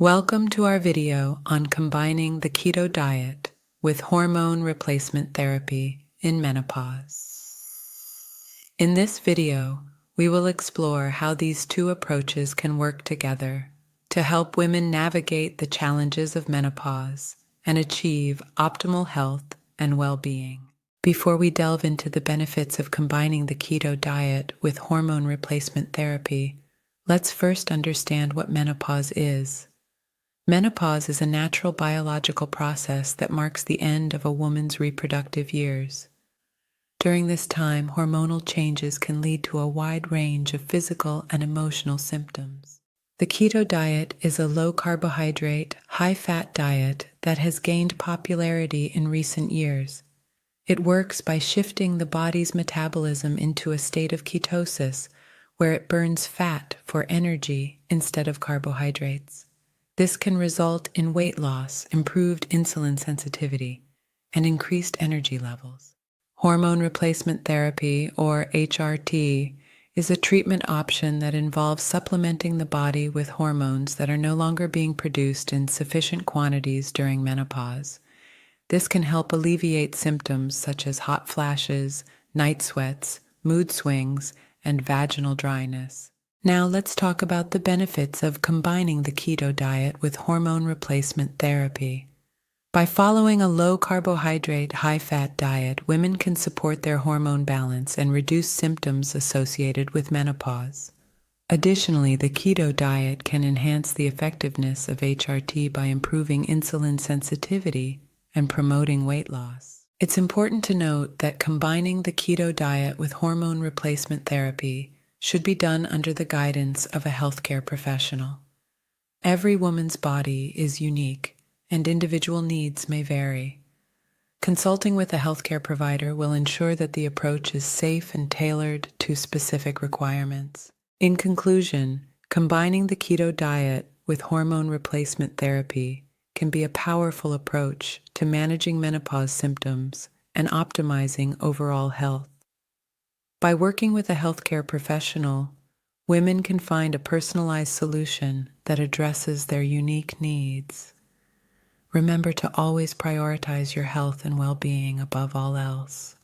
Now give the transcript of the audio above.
Welcome to our video on combining the keto diet with hormone replacement therapy in menopause. In this video, we will explore how these two approaches can work together to help women navigate the challenges of menopause and achieve optimal health and well-being. Before we delve into the benefits of combining the keto diet with hormone replacement therapy, let's first understand what menopause is. Menopause is a natural biological process that marks the end of a woman's reproductive years. During this time, hormonal changes can lead to a wide range of physical and emotional symptoms. The keto diet is a low-carbohydrate, high-fat diet that has gained popularity in recent years. It works by shifting the body's metabolism into a state of ketosis, where it burns fat for energy instead of carbohydrates. This can result in weight loss, improved insulin sensitivity, and increased energy levels. Hormone replacement therapy, or HRT, is a treatment option that involves supplementing the body with hormones that are no longer being produced in sufficient quantities during menopause. This can help alleviate symptoms such as hot flashes, night sweats, mood swings, and vaginal dryness. Now let's talk about the benefits of combining the keto diet with hormone replacement therapy. By following a low-carbohydrate, high-fat diet, women can support their hormone balance and reduce symptoms associated with menopause. Additionally, the keto diet can enhance the effectiveness of HRT by improving insulin sensitivity and promoting weight loss. It's important to note that combining the keto diet with hormone replacement therapy should be done under the guidance of a healthcare professional. Every woman's body is unique, and individual needs may vary. Consulting with a healthcare provider will ensure that the approach is safe and tailored to specific requirements. In conclusion, combining the keto diet with hormone replacement therapy can be a powerful approach to managing menopause symptoms and optimizing overall health. By working with a healthcare professional, women can find a personalized solution that addresses their unique needs. Remember to always prioritize your health and well-being above all else.